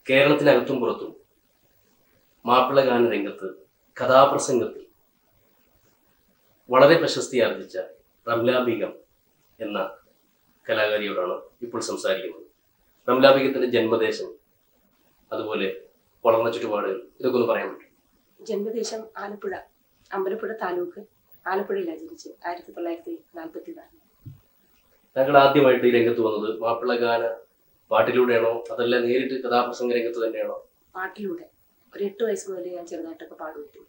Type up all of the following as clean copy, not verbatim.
കേരളത്തിനകത്തും പുറത്തും മാപ്പിള ഗാന രംഗത്ത് കഥാപ്രസംഗത്തിൽ വളരെ പ്രശസ്തി ആർജിച്ച റംല ബീഗം എന്ന കലാകാരിയോടാണ് ഇപ്പോൾ സംസാരിക്കുന്നത്. റംല ബീഗത്തിന്റെ ജന്മദേശം, അതുപോലെ വളർന്ന ചുറ്റുപാടുകൾ, ഇതൊക്കെ ഒന്ന് പറയാൻ പറ്റും? ജന്മദേശം ആലപ്പുഴ, അമ്പലപ്പുഴ താലൂക്ക്, ആലപ്പുഴയിലാണ് ജനിച്ച് 1944. താങ്കൾ ആദ്യമായിട്ട് ഈ രംഗത്ത് വന്നത് മാപ്പിള ഗാന പാട്ടിലൂടെയാണോ, അതല്ല നേരിട്ട് കഥാപ്രസംഗ രംഗത്ത് തന്നെയാണോ? പാട്ടിലൂടെ. ഒരു 8 വയസ്സ് മുതൽ ഞാൻ ചെറുതായിട്ടൊക്കെ പാടുമായിരുന്നു.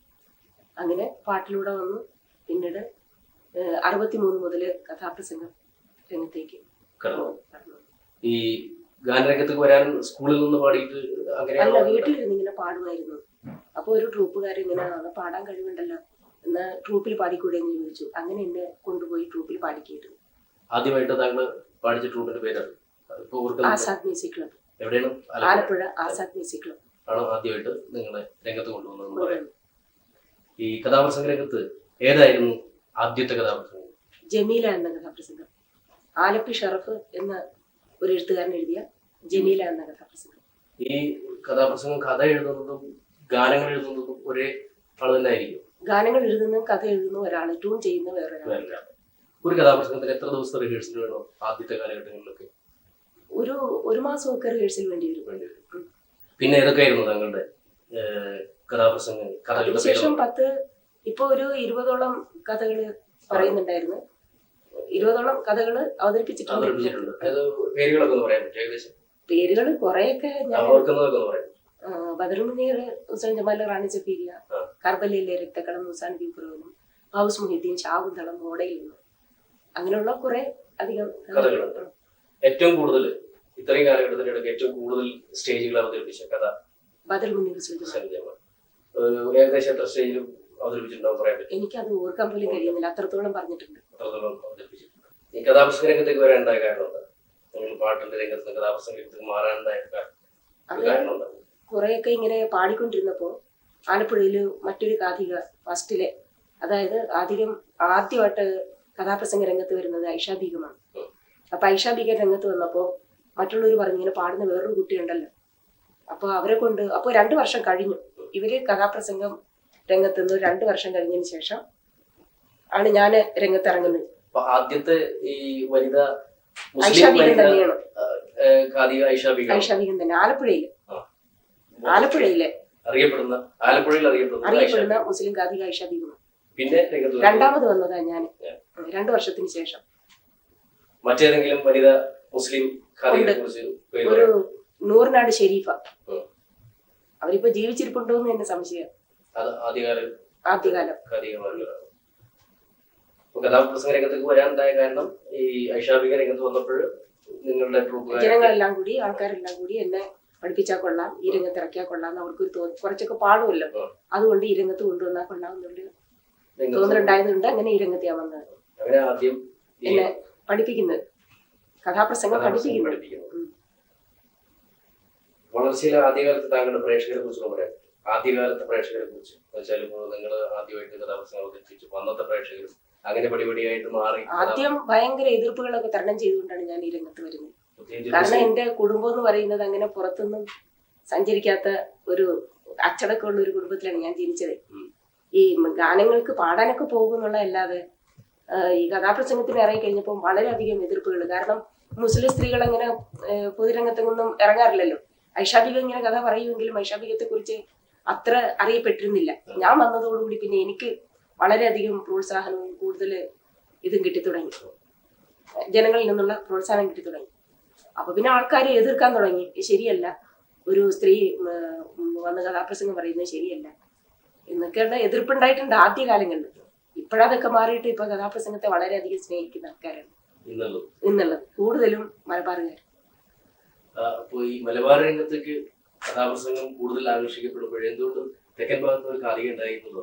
അങ്ങനെ പാട്ടിലൂടെ വന്നു. പിന്നീട് 63 മുതൽ കഥാപ്രസംഗം രംഗത്തേക്ക് കടന്നു. ഈ ഗാനരംഗത്തേക്ക് വരാൻ സ്കൂളിൽ നിന്ന് പാടിയിട്ട് അല്ല, വീട്ടിലിരുന്ന് ഇങ്ങനെ പാടുമായിരുന്നു. അപ്പൊ ഒരു ട്രൂപ്പുകാരിങ്ങനെ പാടാൻ കഴിവുണ്ടല്ലോ, എന്നാ ട്രൂപ്പിൽ പാടിക്കൂടെ എന്ന് ചോദിച്ചു. അങ്ങനെ എന്നെ കൊണ്ടുപോയി ട്രൂപ്പിൽ പാടിക്കിട്ടു. ആദ്യമായിട്ട് താങ്കൾ പാടിച്ച ട്രൂപ്പിന്റെ പേരാണ് ആസാദ് മ്യൂസിക് ക്ലബ്. എവിടെയാണ്? ആലപ്പുഴ ആസാദ് മ്യൂസിക് ക്ലബ് ആണ് ആദ്യമായിട്ട് നിങ്ങളെ രംഗത്ത് കൊണ്ടുവന്നത്. ഈ കഥാപ്രസംഗ രംഗത്ത് ഏതായിരുന്നു ആദ്യത്തെ കഥാപ്രസംഗം? ജമീല എന്ന കഥാപ്രസംഗം. ആലപ്പി ഷറഫ് എന്ന ഒരു എഴുത്തുകാരൻ എഴുതിയ ജമീല എന്ന കഥാപ്രസംഗം. ഈ കഥാപ്രസംഗം കഥ എഴുതുന്നതും ഗാനങ്ങൾ എഴുതുന്നതും ഒരേ ആൾ തന്നെ ആയിരിക്കും? ഗാനങ്ങൾ എഴുതുന്നതും കഥ എഴുതുന്ന ഒരാൾ, ട്യൂൺ ചെയ്യുന്ന വേറൊരാൾ. ഒരു കഥാപ്രസംഗത്തിന് എത്ര ദിവസത്തെ റിഹേഴ്സൽ വേണോ ആദ്യത്തെ കാലഘട്ടങ്ങളിലൊക്കെ? ഒരു മാസമൊക്കെ റിഹേഴ്സൽ വേണ്ടി വരും. പിന്നെ ഏതൊക്കെയായിരുന്നു താങ്കളുടെ കഥാപ്രസംഗം? അതിനുശേഷം ഇപ്പൊ ഒരു 20ഓളം കഥകള് പറയുന്നുണ്ടായിരുന്നു. 20ഓളം കഥകള് അവതരിപ്പിച്ചിട്ടുണ്ട്. പേരുകൾ കുറെയൊക്കെ ബദർ മുനീർ, ഹുസൈൻ ജമാൽ, റാണി സഫീരിയ, കർബലയിലെ രക്തക്കളം, മുസാൻ ബി പുറവനും, ഹൗസ് മുഹിദ്ദീൻ, ഷാഹുദളം, മോഡയിൽ നിന്ന്, അങ്ങനെയുള്ള കുറെ അധികം കഥകളുണ്ട്. ഏറ്റവും കൂടുതൽ ഇത്രയും കാലഘട്ടത്തിനിടയ്ക്ക് ഏറ്റവും കൂടുതൽ സ്റ്റേജുകൾ അവതരിപ്പിച്ച കഥ ബദർ മുനീർ, ഏകദേശം എത്ര സ്റ്റേജിൽ അവതരിപ്പിച്ചിട്ടുണ്ടാവും പറയാൻ പറ്റും? എനിക്കത് ഓർക്കാൻ പോലും കഴിയുന്നില്ല, അത്രത്തോളം പറഞ്ഞിട്ടുണ്ട്. ഈ കഥാപ്രസംഗ രംഗത്തേക്ക് വരാനുണ്ടായ കാരണം എന്താ? പാട്ടിന്റെ രംഗത്ത് കഥാപ്രസംഗത്തേക്ക് മാറാനുണ്ടായ കാരണം എന്താ? കുറെയൊക്കെ ഇങ്ങനെ പാടിക്കൊണ്ടിരുന്നപ്പോ ആലപ്പുഴയില് മറ്റൊരു കാഥിക ഫസ്റ്റിലെ, അതായത് ആദ്യമായിട്ട് കഥാപ്രസംഗ രംഗത്ത് വരുന്നത് ഐഷ ബീഗമാണ്. അപ്പൊ ഐഷ ബീഗം രംഗത്ത് വന്നപ്പോ മറ്റുള്ളവർ പറഞ്ഞു ഇങ്ങനെ പാടുന്ന വേറൊരു കുട്ടിയുണ്ടല്ലോ. അപ്പൊ അവരെ കൊണ്ട് 2 വർഷം കഴിഞ്ഞു ഇവര് കഥാപ്രസംഗം രംഗത്ത് നിന്ന്. 2 വർഷം കഴിഞ്ഞതിന് ശേഷം ആണ് ഞാൻ രംഗത്തിറങ്ങുന്നത്. ആദ്യത്തെ ഈ വനിത ഐഷ ബീഗം തന്നെയാണ്. ഐഷ ബീഗം തന്നെ ആലപ്പുഴയിലെ അറിയപ്പെടുന്ന മുസ്ലിം കാഥിക ഐഷ ബീഗം. പിന്നെ രണ്ടാമത് വന്നതാ ഞാൻ 2 വർഷത്തിന് ശേഷം. മറ്റേതെങ്കിലും വനിത മുസ്ലിം ഒരു നൂറിനാട് ഷെരീഫ, അവരിപ്പോ ജീവിച്ചിരിപ്പുണ്ടോ എന്ന് എന്നെ സംശയം. ആദ്യകാലം കഥാപ്രസംഗ രംഗത്തേക്ക് വരാനുണ്ടായ കാരണം ഈ ഐഷ ബീഗം രംഗത്ത് വന്നപ്പോൾ നിങ്ങളുടെ ജനങ്ങളെല്ലാം കൂടി, ആൾക്കാരെല്ലാം കൂടി എന്നെ പഠിപ്പിച്ചാൽ കൊള്ളാം, ഈ രംഗത്ത് ഇറക്കിയാൽ കൊള്ളാം എന്ന് അവർക്ക് കുറച്ചൊക്കെ പാടുമല്ലോ, അതുകൊണ്ട് ഈ രംഗത്ത് കൊണ്ടുവന്നാൽ കൊള്ളാമെന്നുള്ള തോന്നലുണ്ടായതുകൊണ്ട് അങ്ങനെ ഈ രംഗത്ത് ഞാൻ വന്നത്. എന്നെ പഠിപ്പിക്കുന്നത്, കഥാപ്രസംഗം പഠിപ്പിക്കുന്നത്. വളർച്ചയിലെ ആദ്യകാലത്ത് താങ്കളുടെ പ്രേക്ഷകരെ കുറിച്ച് പറയാം. ആദ്യകാലത്തെ പ്രേക്ഷകരെ കുറിച്ച് വെച്ചാൽ നിങ്ങൾ ആദ്യമായിട്ട് കഥാപ്രസംഗം അവതരിപ്പിച്ചു വന്നത്തെ പ്രേക്ഷകർ അങ്ങനെ പടിപടിയായിട്ട് മാറി. ആദ്യം ഭയങ്കര എതിർപ്പുകളൊക്കെ തരണം ചെയ്തുകൊണ്ടാണ് ഞാൻ ഈ രംഗത്ത് വരുന്നത്. കാരണം എന്റെ കുടുംബം എന്ന് പറയുന്നത് അങ്ങനെ പുറത്തൊന്നും സഞ്ചരിക്കാത്ത ഒരു അച്ചടക്കമുള്ള ഒരു കുടുംബത്തിലാണ് ഞാൻ ജനിച്ചത്. ഈ ഗാനങ്ങൾക്ക് പാടാനൊക്കെ പോകുന്നുള്ള അല്ലാതെ ഈ കഥാപ്രസംഗത്തിന് ഇറങ്ങി കഴിഞ്ഞപ്പോൾ വളരെയധികം എതിർപ്പുകൾ. കാരണം മുസ്ലിം സ്ത്രീകൾ അങ്ങനെ പൊതുരംഗത്തൊന്നും ഇറങ്ങാറില്ലല്ലോ. ഐഷ ബീഗം ഇങ്ങനെ കഥ പറയുമെങ്കിലും ഐഷ ബീഗത്തെ കുറിച്ച് അത്ര അറിയപ്പെട്ടിരുന്നില്ല. ഞാൻ വന്നതോടുകൂടി പിന്നെ എനിക്ക് വളരെയധികം പ്രോത്സാഹനവും കൂടുതൽ ഇതും കിട്ടിത്തുടങ്ങി, ജനങ്ങളിൽ നിന്നുള്ള പ്രോത്സാഹനം കിട്ടിത്തുടങ്ങി. അപ്പൊ പിന്നെ ആൾക്കാർ എതിർക്കാൻ തുടങ്ങി. ശരിയല്ല, ഒരു സ്ത്രീ വന്ന് കഥാപ്രസംഗം പറയുന്നത് ശരിയല്ല എന്നൊക്കെയുള്ള എതിർപ്പുണ്ടായിട്ടുണ്ട് ആദ്യകാലങ്ങളിൽ. ഇപ്പോഴതൊക്കെ മാറിയിട്ട് ഇപ്പൊ കഥാപ്രസംഗത്തെ വളരെയധികം സ്നേഹിക്കുന്ന ആൾക്കാരാണ് ഇന്നുള്ളത്, കൂടുതലും മലബാറുകാർ. ഈ മലബാർ രംഗത്തേക്ക് കഥാപ്രസംഗം കൂടുതൽ ആകർഷിക്കപ്പെടുമ്പോഴേ എന്തുകൊണ്ട് തെക്കൻ ഭാഗത്ത് ഒരു കാലിക ഉണ്ടായിരുന്നല്ലോ?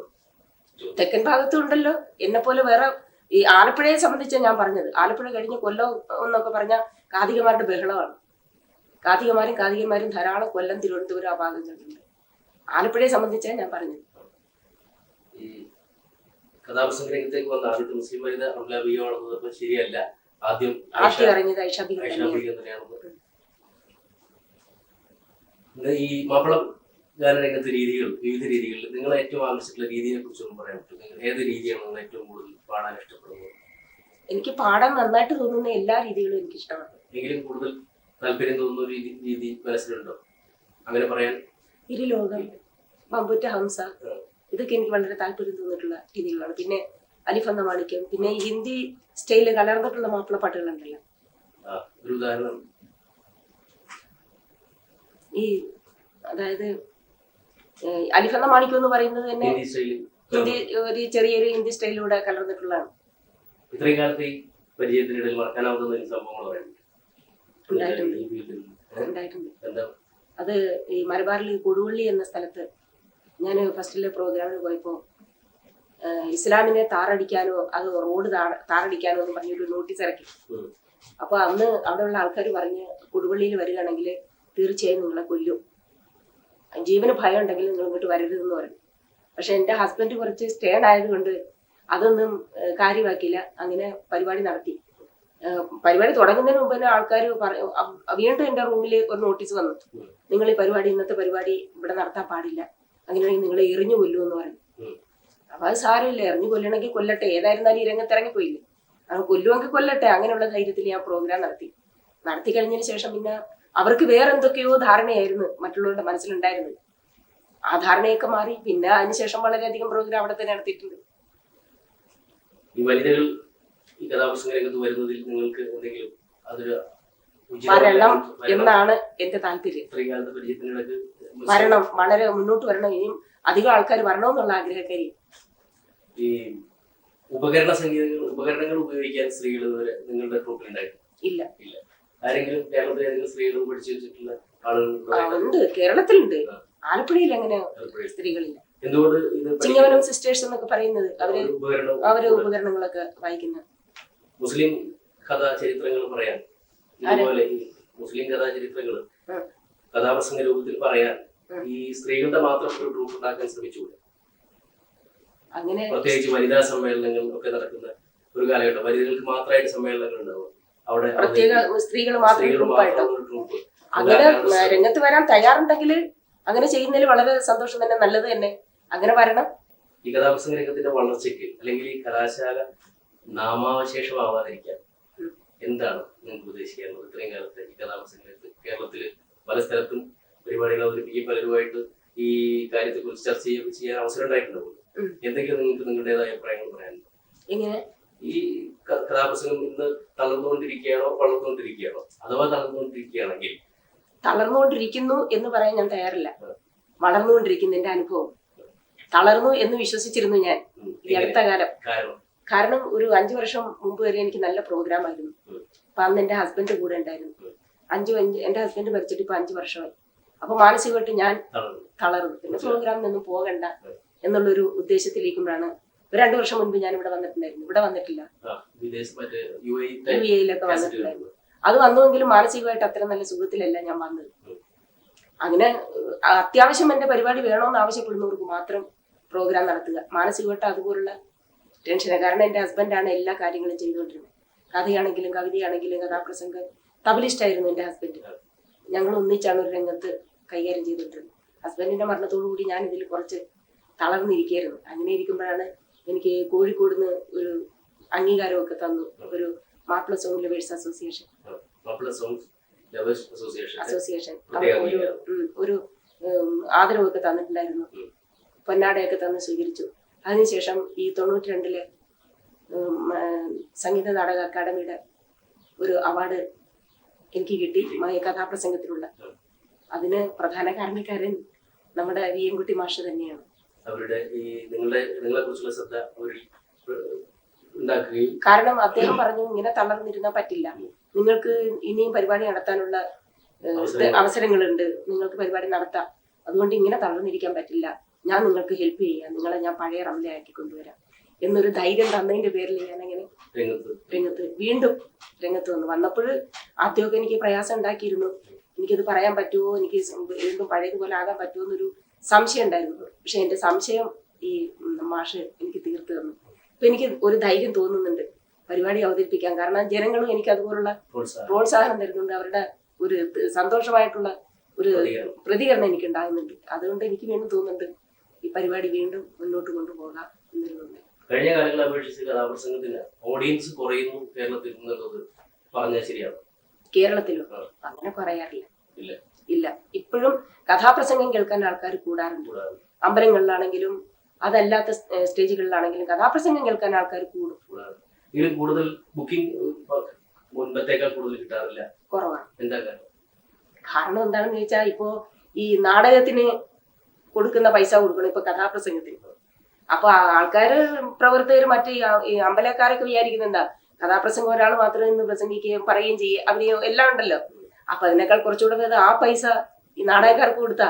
തെക്കൻ ഭാഗത്തും ഉണ്ടല്ലോ എന്നെ പോലെ വേറെ. ഈ ആലപ്പുഴയെ സംബന്ധിച്ച് ഞാൻ പറഞ്ഞത്, ആലപ്പുഴ കഴിഞ്ഞ് കൊല്ലം എന്നൊക്കെ പറഞ്ഞ കാഥികമാരുടെ ബഹളമാണ്. കാഥികന്മാരും ധാരാളം കൊല്ലം, തിരുവനന്തപുരം ആ ഭാഗങ്ങളിലുണ്ട്. ആലപ്പുഴയെ സംബന്ധിച്ചാണ് ഞാൻ പറഞ്ഞത്. ഈ കഥാപ്രസംഗ രംഗത്തേക്ക് വന്ന ആദ്യത്തെ മുസ്ലിം വനിത റംല ബീഗം ആണെന്ന് ശരിയല്ല. ആദ്യം അറിഞ്ഞത് ഐഷ ബീഗം തന്നെയാണ്. ഈ മാപ്പിള ഗാനരംഗത്തെ രീതികൾ, വിവിധ രീതികളിൽ നിങ്ങളെ ഏറ്റവും ആകർഷിച്ചിട്ടുള്ള രീതിയെ കുറിച്ചൊന്നും പറയാൻ പറ്റും? നിങ്ങൾ ഏത് രീതിയാണ് നിങ്ങൾ ഏറ്റവും കൂടുതൽ പാടാൻ ഇഷ്ടപ്പെടുന്നത്? എനിക്ക് പാടാൻ നന്നായിട്ട് തോന്നുന്ന എല്ലാ രീതികളും എനിക്ക് ഇഷ്ടമാണ്. എങ്കിലും കൂടുതൽ താല്പര്യം തോന്നുന്ന ഒരു രീതി മനസ്സിലുണ്ടോ അങ്ങനെ പറയാൻ? ഇരുലോകം, മമ്പുറ്റ ഹംസ, ഇതൊക്കെ എനിക്ക് വളരെ താല്പര്യം തോന്നിയിട്ടുള്ള രീതികളാണ്. പിന്നെ അലിഫ് എന്ന മാണിക്യം, പിന്നെ ഈ ഹിന്ദി സ്റ്റൈലിൽ കലർന്നിട്ടുള്ള മാപ്പിള പാട്ടുകളുണ്ടല്ലോ. ഒരു ഉദാഹരണം? ഈ അതായത് അലിഫ് എന്ന മാണിക്യം എന്ന് പറയുന്നത് തന്നെ ഹിന്ദി, ഒരു ചെറിയൊരു ഹിന്ദി സ്റ്റൈലിലൂടെ കലർന്നിട്ടുള്ളതാണ്. ഇത്രയും കാലത്ത് ഈ പരിചയത്തിനിടയിൽ മറക്കാനാവുന്ന സംഭവങ്ങൾ പറയാൻ ഉണ്ടായിട്ടുണ്ട്. അത് ഈ മലബാറിൽ കൊടുവള്ളി എന്ന സ്ഥലത്ത് ഞാൻ ഫസ്റ്റിലെ പ്രോഗ്രാമിന് പോയപ്പോൾ ഇസ്ലാമിനെ താറടിക്കാനോ അത് റോഡ് താറടിക്കാനോ എന്ന് പറഞ്ഞൊരു നോട്ടീസ് ഇറക്കി. അപ്പൊ അന്ന് അവിടെയുള്ള ആൾക്കാർ പറഞ്ഞ് കൊടുവള്ളിയിൽ വരികയാണെങ്കിൽ തീർച്ചയായും നിങ്ങളെ കൊല്ലും, ജീവന് ഭയം ഉണ്ടെങ്കിൽ നിങ്ങൾ ഇങ്ങോട്ട് വരരുതെന്ന് പറഞ്ഞു. പക്ഷെ എൻ്റെ ഹസ്ബൻഡ് കുറച്ച് സ്റ്റേൺ ആയതുകൊണ്ട് അതൊന്നും കാര്യമാക്കിയില്ല. അങ്ങനെ പരിപാടി നടത്തി. പരിപാടി തുടങ്ങുന്നതിന് മുമ്പ് തന്നെ ആൾക്കാർ വീണ്ടും എൻ്റെ റൂമിൽ ഒരു നോട്ടീസ് വന്നു, നിങ്ങൾ ഈ പരിപാടി, ഇന്നത്തെ പരിപാടി ഇവിടെ നടത്താൻ പാടില്ല, അങ്ങനെയാണെങ്കിൽ നിങ്ങളെ എറിഞ്ഞു കൊല്ലുമെന്ന് പറഞ്ഞു. അപ്പൊ അത് സാരമില്ല, എറിഞ്ഞു കൊല്ലണമെങ്കിൽ കൊല്ലട്ടെ, ഏതായിരുന്നാലും ഈ രംഗത്തിറങ്ങിപ്പോയില്ലേ, കൊല്ലുമെങ്കിൽ കൊല്ലട്ടെ. അങ്ങനെയുള്ള ധൈര്യത്തിൽ ഞാൻ പ്രോഗ്രാം നടത്തി കഴിഞ്ഞതിന് ശേഷം പിന്നെ അവർക്ക് വേറെ എന്തൊക്കെയോ ധാരണയായിരുന്നു മറ്റുള്ളവരുടെ മനസ്സിലുണ്ടായിരുന്നത്. ആ ധാരണയൊക്കെ മാറി. പിന്നെ അതിനുശേഷം വളരെയധികം പ്രോഗ്രാം അവിടെ തന്നെ നടത്തിയിട്ടുണ്ട്. ഈ വനിതകൾ ഈ കഥാപ്രസംഗ രംഗത്ത് വരുന്നതിൽ നിങ്ങൾക്ക് എന്തെങ്കിലും അതൊരു വരണം എന്നാണ് എന്റെ താല്പര്യം. വരണം, വളരെ മുന്നോട്ട് വരണം. ഇനിയും അധികം ആൾക്കാർ വരണമെന്നുള്ള ആഗ്രഹക്കാരി. ഈ ഉപകരണങ്ങൾ ഉപയോഗിക്കാൻ സ്ത്രീകൾ നിങ്ങളുടെ ട്രൂപ്പിൽ ഉണ്ടായിരുന്നു? ഇല്ല. ആരെങ്കിലും കേരളത്തിൽ ഏതെങ്കിലും സ്ത്രീകൾ പഠിച്ചു വെച്ചിട്ടുള്ള ആളുകൾ ഉണ്ട്? കേരളത്തിലുണ്ട്. ആലപ്പുഴയിൽ അങ്ങനെ സ്ത്രീകളില്ല. എന്തുകൊണ്ട്? ചിങ്ങവനം സിസ്റ്റേഴ്സ് എന്നൊക്കെ പറയുന്നത് അവര് ഉപകരണങ്ങളൊക്കെ വായിക്കുന്ന മുസ്ലിം കഥാചരിത്രങ്ങൾ പറയാൻ, ഇതുപോലെ മുസ്ലിം കഥാചരിത്രങ്ങൾ കഥാപ്രസംഗ രൂപത്തിൽ പറയാൻ ഈ സ്ത്രീകളുടെ മാത്രം ഒരു ട്രൂപ്പ് ഉണ്ടാക്കാൻ ശ്രമിച്ചുകൂടെ? അങ്ങനെ പ്രത്യേകിച്ച് വനിതാ സമ്മേളനങ്ങൾ ഒക്കെ നടക്കുന്ന ഒരു കാലഘട്ടം, വനിതകൾക്ക് മാത്രമായിട്ട് സമ്മേളനങ്ങൾ ഉണ്ടാവും, അവിടെ പ്രത്യേക സ്ത്രീകൾ മാത്രം ട്രൂപ്പ്. അങ്ങനെ രംഗത്ത് വരാൻ തയ്യാറുണ്ടെങ്കിൽ അങ്ങനെ ചെയ്യുന്നതിൽ വളരെ സന്തോഷം തന്നെ, നല്ലത് തന്നെ. അങ്ങനെ വരണം. ഈ കഥാപ്രസംഗ രംഗത്തിന്റെ വളർച്ചയ്ക്ക് അല്ലെങ്കിൽ ഈ കലാശാല നാമാവശേഷമാവാതിരിക്കാൻ എന്താണ് നിങ്ങൾക്ക് ഉദ്ദേശിക്കാനുള്ളത്? ഇത്രയും കാലത്ത് ഈ കഥാപ്രസംഗ രംഗത്ത് കേരളത്തില് പല സ്ഥലത്തും പരിപാടികൾ അവതരിപ്പിക്കുകയും പലരുമായിട്ട് ഈ കാര്യത്തെ കുറിച്ച് ചർച്ച ചെയ്യാൻ അവസരം ഉണ്ടായിട്ടുണ്ടാവും. എന്തെങ്കിലും നിങ്ങൾക്ക് നിങ്ങളുടേതായ അഭിപ്രായങ്ങൾ പറയാനുണ്ടോ? എങ്ങനെ ഈ കഥാപ്രസംഗം ഇന്ന് തളർന്നുകൊണ്ടിരിക്കുകയാണോ വളർന്നുകൊണ്ടിരിക്കുകയാണോ? അഥവാ തളർന്നുകൊണ്ടിരിക്കുകയാണെങ്കിൽ? തളർന്നുകൊണ്ടിരിക്കുന്നു എന്ന് പറയാൻ ഞാൻ തയ്യാറില്ല. വളർന്നുകൊണ്ടിരിക്കുന്നു എന്റെ അനുഭവം. തളർന്നു എന്ന് വിശ്വസിച്ചിരുന്നു ഞാൻ ഈ അടുത്ത കാലം. കാരണം ഒരു 5 വർഷം മുമ്പ് വരെ എനിക്ക് നല്ല പ്രോഗ്രാം ആയിരുന്നു. അപ്പൊ അന്ന് എന്റെ ഹസ്ബൻഡ് കൂടെ ഉണ്ടായിരുന്നു. എന്റെ ഹസ്ബൻഡ് മരിച്ചിട്ട് ഇപ്പൊ 5 വർഷമായി. അപ്പൊ മാനസികമായിട്ട് ഞാൻ തളർന്നു. പിന്നെ പ്രോഗ്രാമിനൊന്നും പോകണ്ട എന്നുള്ളൊരു ഉദ്ദേശത്തിലേക്കുമ്പോഴാണ് 2 വർഷം മുൻപ് ഞാൻ ഇവിടെ വന്നിട്ടുണ്ടായിരുന്നു. ഇവിടെ വന്നിട്ടില്ല, UAE-യിലൊക്കെ വന്നിട്ടുണ്ടായിരുന്നു. അത് വന്നുവെങ്കിലും മാനസികമായിട്ട് അത്ര നല്ല സുഖത്തിലല്ല ഞാൻ വന്നത്. അങ്ങനെ അത്യാവശ്യം എന്റെ പരിപാടി വേണമെന്ന് ആവശ്യപ്പെടുന്നവർക്ക് മാത്രം പ്രോഗ്രാം നടത്തുക. മാനസികമായിട്ട് അതുപോലുള്ള ടെൻഷനാണ്. കാരണം എന്റെ ഹസ്ബൻഡാണ് എല്ലാ കാര്യങ്ങളും ചെയ്തുകൊണ്ടിരുന്നത്. കഥയാണെങ്കിലും കവിതയാണെങ്കിലും കഥാപ്രസംഗം. തബലിസ്റ്റായിരുന്നു എന്റെ ഹസ്ബൻഡ്. ഞങ്ങൾ ഒന്നിച്ചാണ് ഒരു രംഗത്ത് കൈകാര്യം ചെയ്തിട്ടുള്ളത്. ഹസ്ബൻഡിന്റെ മരണത്തോടു കൂടി ഞാൻ ഇതിൽ കുറച്ച് തളർന്നിരിക്കുകയായിരുന്നു. അങ്ങനെ ഇരിക്കുമ്പോഴാണ് എനിക്ക് കോഴിക്കോട് നിന്ന് ഒരു അംഗീകാരമൊക്കെ തന്നു, ഒരു മാപ്പിള സോങ് ലവേഴ്സ് അസോസിയേഷൻ ഒരു ആദരവൊക്കെ തന്നിട്ടുണ്ടായിരുന്നു. പൊന്നാടയൊക്കെ തന്ന് സ്വീകരിച്ചു. അതിനുശേഷം ഈ 92-ലെ സംഗീത നാടക അക്കാദമിയുടെ ഒരു അവാർഡ് എനിക്ക് കിട്ടി, കഥാപ്രസംഗത്തിലുള്ള. അതിന് പ്രധാന കാരണക്കാരൻ നമ്മുടെ വിയൻകുട്ടി മാഷ് തന്നെയാണ്. കാരണം അദ്ദേഹം പറഞ്ഞു, ഇങ്ങനെ തളർന്നിരുന്നാൽ പറ്റില്ല, നിങ്ങൾക്ക് ഇനിയും പരിപാടി നടത്താനുള്ള അവസരങ്ങളുണ്ട്, നിങ്ങൾക്ക് പരിപാടി നടത്താം, അതുകൊണ്ട് ഇങ്ങനെ തളർന്നിരിക്കാൻ പറ്റില്ല, ഞാൻ നിങ്ങൾക്ക് ഹെൽപ്പ് ചെയ്യാം, നിങ്ങളെ ഞാൻ പഴയ റംലയാക്കി കൊണ്ടുവരാം എന്നൊരു ധൈര്യം തന്നതിന്റെ പേരിൽ ഞാൻ അങ്ങനെ വീണ്ടും രംഗത്ത് വന്നപ്പോൾ ആദ്യമൊക്കെ എനിക്ക് പ്രയാസം ഉണ്ടാക്കിയിരുന്നു. എനിക്കത് പറയാൻ പറ്റുമോ, എനിക്ക് വീണ്ടും പഴയതുപോലെ ആകാൻ പറ്റുമോ എന്നൊരു സംശയം ഉണ്ടായിരുന്നു. പക്ഷെ എന്റെ സംശയം ഈ മാഷ് എനിക്ക് തീർത്തു തന്നു. ഇപ്പൊ എനിക്ക് ഒരു ധൈര്യം തോന്നുന്നുണ്ട് പരിപാടി അവതരിപ്പിക്കാൻ. കാരണം ജനങ്ങളും എനിക്ക് അതുപോലുള്ള പ്രോത്സാഹനം തരുന്നുണ്ട്. അവരുടെ ഒരു സന്തോഷമായിട്ടുള്ള ഒരു പ്രതികരണം എനിക്ക് ഉണ്ടാകുന്നുണ്ട്. അതുകൊണ്ട് എനിക്ക് വീണ്ടും തോന്നുന്നുണ്ട് ഈ പരിപാടി വീണ്ടും മുന്നോട്ട് കൊണ്ടുപോകാം എന്നൊരു തോന്നുന്നു. കഴിഞ്ഞ കാലങ്ങളെ അപേക്ഷിച്ച് കഥാപ്രസംഗത്തിന് ഓഡിയൻസ് കുറയുന്നു കേരളത്തിൽ എന്നുള്ളത് പറഞ്ഞാൽ ശരിയാണ്? കേരളത്തിലോ അങ്ങനെ പറയാറില്ല. ഇല്ല. ഇല്ല, ഇപ്പോഴും കഥാപ്രസംഗം കേൾക്കാൻ ആൾക്കാർ കൂടാറുണ്ട്. അമ്പലങ്ങളിലാണെങ്കിലും അതല്ലാത്ത സ്റ്റേജുകളിലാണെങ്കിലും കഥാപ്രസംഗം കേൾക്കാൻ ആൾക്കാർ കൂടും. ഇതിലും കൂടുതൽ ബുക്കിംഗ് മുൻപത്തേക്കാൾ കൂടുതൽ കിട്ടാറില്ല, കുറവാണ്. എന്താ കാരണം? കാരണം എന്താണെന്ന് ചോദിച്ചാൽ ഇപ്പോ ഈ നാടകത്തിന് കൊടുക്കുന്ന പൈസ കൊടുക്കണം, ഇപ്പൊ കഥാപ്രസംഗത്തിന്. അപ്പൊ ആൾക്കാര് പ്രവർത്തകർ മറ്റേ ഈ അമ്പലക്കാരൊക്കെ വിചാരിക്കുന്ന എന്താ, കഥാപ്രസംഗം ഒരാൾ മാത്രം നിന്ന് പ്രസംഗിക്കുകയും പറയുകയും ചെയ്യുകയും അഭിനയം എല്ലാം ഉണ്ടല്ലോ. അപ്പൊ അതിനേക്കാൾ കുറച്ചുകൂടെ ഭേദം ആ പൈസ ഈ നാടകക്കാർക്ക് കൊടുത്താ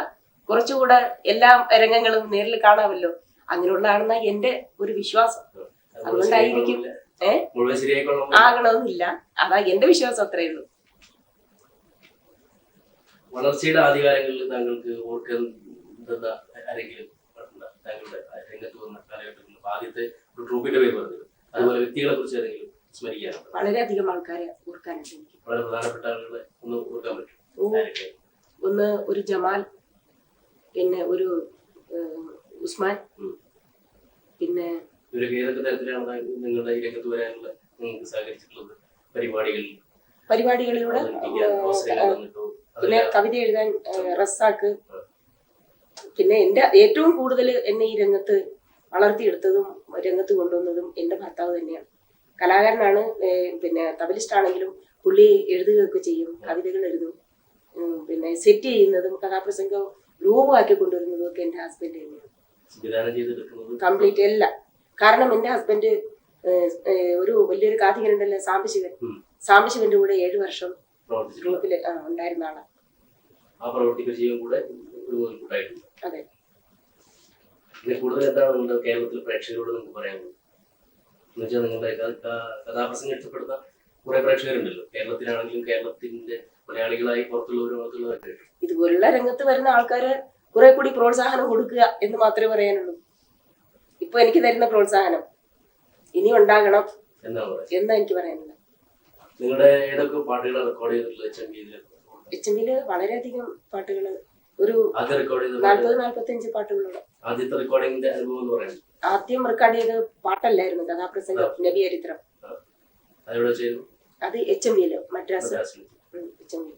കുറച്ചുകൂടെ എല്ലാ രംഗങ്ങളും നേരിൽ കാണാമല്ലോ. അങ്ങനെയുള്ളതാണെന്ന എന്റെ ഒരു വിശ്വാസം. അതുകൊണ്ടായിരിക്കും ആകണമെന്നില്ല, അതാ എന്റെ വിശ്വാസം. അത്രയേ ഉള്ളൂ. വളർച്ചയുടെ ആദ്യകാലങ്ങളിൽ താങ്കൾക്ക് ഓർക്കുന്ന ആരെങ്കിലും താങ്കളുടെ രംഗത്ത് വന്ന കാലഘട്ടത്തിൽ ആദ്യത്തെ ഒരു ട്രൂപ്പിന്റെ പേര് പറഞ്ഞത്, അതുപോലെ വ്യക്തികളെ കുറിച്ച് ഏതെങ്കിലും സ്മരിക്കാനുണ്ട്? വളരെയധികം ആൾക്കാരെ ഓർക്കാനുണ്ട് എനിക്ക്. വളരെ പ്രധാനപ്പെട്ട ആളുകളെ ഒന്ന് ഓർക്കാൻ പറ്റും? ഒന്ന് ഒരു ജമാൽ, പിന്നെ ഒരു ഉസ്മാൻ, പിന്നെ ഇവരൊക്കെ ഏതൊക്കെ തരത്തിലാണ് നിങ്ങളുടെ ഈ രംഗത്ത് വരാനുള്ള നിങ്ങൾക്ക് സഹകരിച്ചിട്ടുള്ളത്? പരിപാടികളിലൂടെ പിന്നെ കവിത എഴുതാൻ റസാക്ക്. പിന്നെ എന്റെ ഏറ്റവും കൂടുതൽ എന്നെ ഈ രംഗത്ത് വളർത്തിയെടുത്തതും രംഗത്ത് കൊണ്ടുവന്നതും എന്റെ ഭർത്താവ് തന്നെയാണ്. കലാകാരനാണ്, പിന്നെ തബലിസ്റ്റ് ആണെങ്കിലും പുള്ളി എഴുതുകയൊക്കെ ചെയ്യും, കവിതകൾ എഴുതും. പിന്നെ സെറ്റ് ചെയ്യുന്നതും കഥാപ്രസംഗം രൂപമാക്കി കൊണ്ടുവരുന്നതും ഒക്കെ എന്റെ ഹസ്ബൻഡ് തന്നെയാണ് കംപ്ലീറ്റ് എല്ലാം. കാരണം എന്റെ ഹസ്ബൻഡ് ഒരു വലിയൊരു കാഥികനുണ്ടല്ലോ സാംബശിവൻ, സാംബശിവന്റെ കൂടെ 7 വർഷം ഗ്രൂപ്പില് ഉണ്ടായിരുന്ന ആളാണ്. അതെ. കൂടുതൽ എന്താണ് നിങ്ങളുടെ കേരളത്തിലെ പ്രേക്ഷകരോട് നിങ്ങൾക്ക് പറയാനുള്ളത്? എന്നുവെച്ചാൽ നിങ്ങളുടെ കഥാപ്രസംഗം ഇഷ്ടപ്പെടുന്ന കുറെ പ്രേക്ഷകരുണ്ടല്ലോ, കേരളത്തിലാണെങ്കിലും കേരളത്തിന്റെ മലയാളികളായി പുറത്തുള്ളവരൊക്കെ. ഇതുപോലുള്ള രംഗത്ത് വരുന്ന ആൾക്കാര് കുറെ കൂടി പ്രോത്സാഹനം കൊടുക്കുക എന്ന് മാത്രമേ പറയാനുള്ളൂ. ഇപ്പൊ എനിക്ക് തരുന്ന പ്രോത്സാഹനം ഇനി ഉണ്ടാകണം എന്നാ എനിക്ക് പറയാനുള്ളത്. നിങ്ങളുടെ ഏതൊക്കെ പാട്ടുകൾ റെക്കോർഡ് ചെയ്തിട്ടുള്ള എച്ച്.എം.വിയില് വളരെയധികം പാട്ടുകൾ, ഒരു 40-45 പാട്ടുകളുണ്ട്. ആദ്യത്തെ റെക്കോർഡിംഗിന്റെ അനുഭവം എന്ന് പറയുന്നത്? ആദ്യം റെക്കോർഡ് ചെയ്ത പാട്ടല്ലായിരുന്നു കഥാപ്രസംഗം, നബിചരിത്രം. അത് എച്ച്.എം.വിയില്, മദ്രാസ് എച്ച്.എം.വി.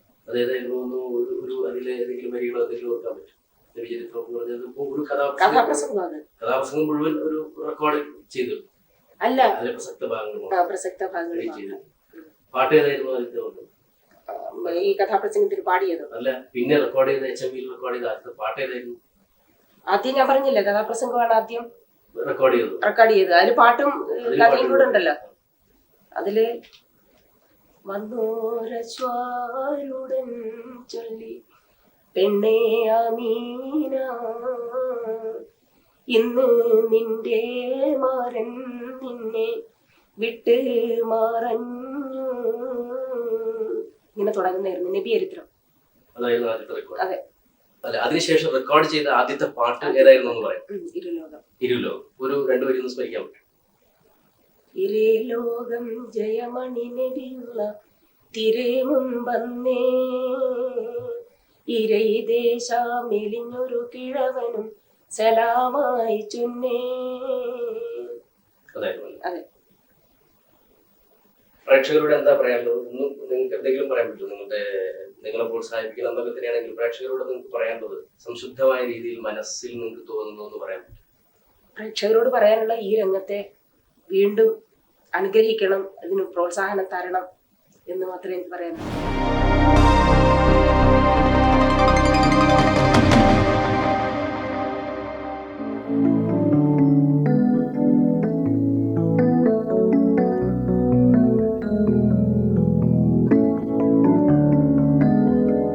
കഥാപ്രസംഗം മുഴുവൻ ഒരു റെക്കോർഡ് ചെയ്തു അല്ല, പ്രസക്ത ഭാഗങ്ങൾ. പാട്ട് ഏതായിരുന്നു ഈ കഥാപ്രസംഗത്തിന് പാടിയത്? അല്ല, പിന്നെ റെക്കോർഡ് ചെയ്ത എച്ച്.എം.വിയിൽ റെക്കോർഡ് ചെയ്ത ആദ്യത്തെ പാട്ട് ഏതായിരുന്നു? ആദ്യം ഞാൻ പറഞ്ഞില്ല, കഥാപ്രസംഗമാണ് ആദ്യം റെക്കോർഡ് ചെയ്തത്. അതില് പാട്ടും കഥയും കൂടെ ഉണ്ടല്ലോ. അതില് വന്നോരശ്വാരുടൻ ചൊല്ലി പെണ്ണേ അമീന, ഇന്ന് നിന്റെ മാരൻ നിന്നെ വിട്ട് മറഞ്ഞു, ഇങ്ങനെ തുടങ്ങുന്നായിരുന്നു നബിചരിത്രം. അതെ. അതിനുശേഷം റെക്കോർഡ് ചെയ്ത ആദ്യത്തെ പാട്ട് ഏതായിരുന്നു എന്ന് പറയാം? ഇരുലോകം. ഒരു 2 വരി സ്മരിക്കാൻ പറ്റും? ഇരുലോകം ജയമണി നബിയുള്ള തിരുമുമ്പന്നേ, ഇരയിദേശ മെലിഞ്ഞൊരു കിഴവനും സലാമായി ചൊന്നേ. അതെ. പ്രേക്ഷകരോട് എന്താ പറയാനുള്ളത്? നിങ്ങൾക്ക് എന്തെങ്കിലും പറയാൻ പറ്റും? നിങ്ങളെ പ്രോത്സാഹിപ്പിക്കുന്ന എന്തൊക്കെ തന്നെയാണെങ്കിലും പ്രേക്ഷകരോട് നിങ്ങൾക്ക് പറയാനുള്ളത് സംശുദ്ധമായ രീതിയിൽ മനസ്സിൽ നിങ്ങൾക്ക് തോന്നുന്നു എന്ന് പറയാൻ പറ്റും? പ്രേക്ഷകരോട് പറയാനുള്ള ഈ രംഗത്തെ വീണ്ടും അനുഗ്രഹിക്കണം, അതിന് പ്രോത്സാഹനം തരണം എന്ന് മാത്രമേ എനിക്ക് പറയാനുള്ളൂ.